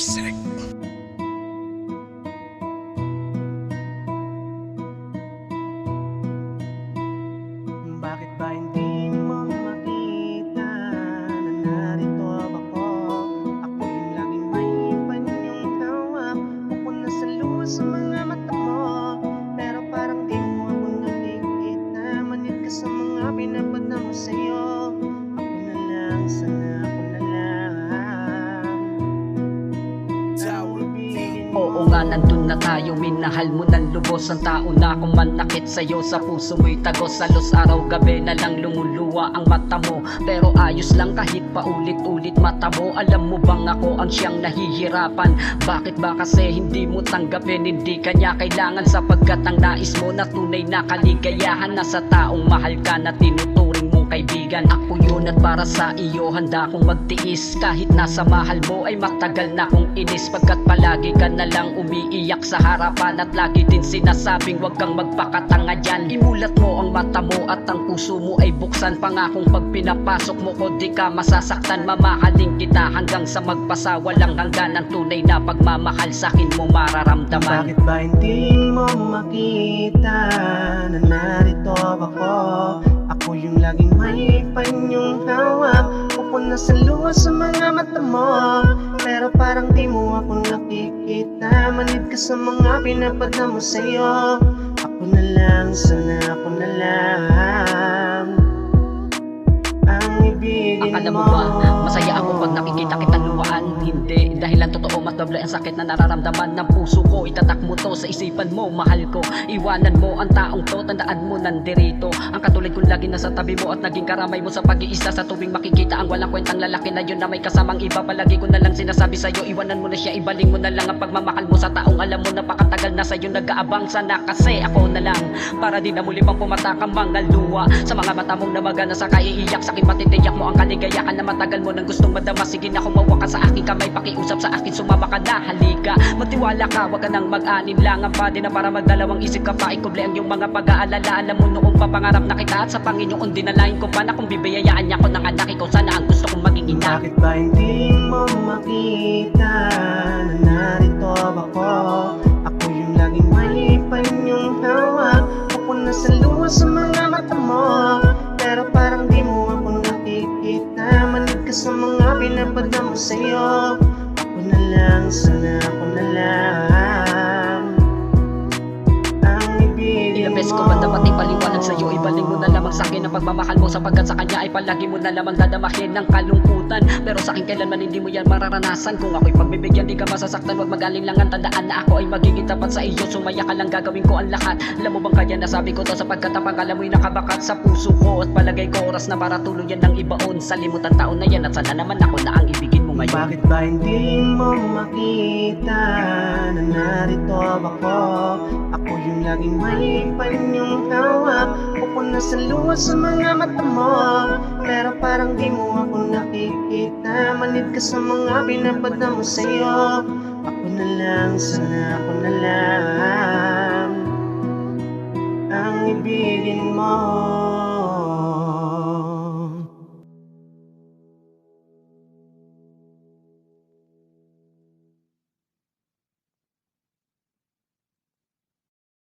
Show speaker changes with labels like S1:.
S1: Music.
S2: Bakit ba hindi mo makita na narito ako? Ako yung laging may panyong hawak. Ako nasa luha sa mga mata mo, pero parang di mo ako nakikita. Manid ka sa mga pinapad mo sa'yo. Ako na lang, sana ako na lang ang ibigin mo.
S3: Oo nga, nandun na tayo. Minahal mo ng lubos ang tao na kung manakit sa'yo. Sa puso mo'y tagos, salos araw gabi na lang lumuluwa ang mata mo. Pero ayos lang kahit paulit-ulit mata mo. Alam mo bang ako ang siyang nahihirapan? Bakit ba kasi hindi mo tanggapin? Hindi kanya kailangan sapagkat ang nais mo na tunay na kaligayahan nasa taong mahal ka na tinuturing mong kaibigan. Ako yun at para sa iyo handa kong magtiis. Kahit nasa mahal mo ay matagal na kong inis. Pagkat palagi ka na lang umiiyak sa harapan at lagi din sinasabing wag kang magpakatanga dyan. Imulat mo ang mata mo at ang puso mo ay buksan. Pangakong pag pinapasok mo ko di ka masasaktan. Mamahaling kita hanggang sa magpasa. Walang hangganan, tunay na pagmamahal sa'kin mo mararamdaman.
S2: Bakit ba hindi mo makita na narito ako? Ako yung laging may panyong hawak. Ako nasa luha sa mga mata mo, pero parang di mo ako nakikita. Manid ka sa mga pinapadala mo sa'yo. Ako na lang, sana ako na lang ang ibigin
S3: Akala
S2: mo.
S3: mo ba masaya ako pag nakikita kitang luwaan? Hindi, dahil ang totoo mas doble ang sakit na nararamdaman ng puso ko. Itatak mo to sa isipan mo, mahal ko. Iwanan mo ang taong to, tandaan mo nandirito. Ang katulad kong lagi nasa tabi mo at naging karamay mo sa pag-iisa. Sa tuwing makikita ang walang kwentang lalaki na yun na may kasamang iba. Palagi ko na lang sinasabi sa'yo, iwanan mo na siya, ibaling mo na lang ang pagmamahal mo sa taong alam mo napakatagal na sa'yo nag-aabang. Sana kasi ako na lang, para di na muli pang pumatak ang mga luha sa mga mata mong namaga na saka iiyak. Sa'kin matitiyak mo ang kaligayahan na matagal mo nang gustong madama. Sige na kumawa ka sa aking kamay, pakiusap sa akin, sumama ka na, halika. Magtiwala ka, wag ka nang mag-alinlangan pa din na para magdalawang isip ka pa. Ikuble ang iyong mga pag-aalala. Alam mo noong papangarap na kita at sa Panginoon dinalain ko pa na kung bibiyayaan niya ko ng anak. Ikaw sana ang gusto kong maging ina.
S2: Bakit ba hindi mo makita na narito ako? Ako yung laging may panyong hawak. Ako nasa luha sa mga mata mo, pero parang di mo ako nakikita. Manid ka sa mga pinapadala mo sa'yo. Ako na lang, sana ako na lang ang ibigin
S3: Ilang beses ko
S2: mo.
S3: ba dapat ipaliwanag sa'yo? Ibaling mo na lamang sa'kin ang pagmamahal mo, sapagkat sa kanya ay palagi mo na lamang dadamahin ng kalungkutan. Pero sa akin kailanman hindi mo yan mararanasan. Kung ako'y pagbibigyan di ka masasaktan, wag mag-alinlangan. Tandaan na ako ay magiging tapat sa iyo. Sumaya ka lang, gagawin ko ang lahat. Alam mo bang kaya nasabi ko to sapagkat ang pangalan mo'y nakabakat sa puso ko. At palagay ko oras na para tuluyan ng ibaon. Salimutan taon na yan at sana naman ako na ang ibigin mo ngayon.
S2: Bakit ba hindi mo makita na narito ako? Ako yung laging may panyong hawak. Ako nasa luha sa mga mata mo, pero parang di mo ako nakikita. Manid ka sa mga pinapadala mo sa'yo. Ako na lang, sana ako na lang ang ibigin mo.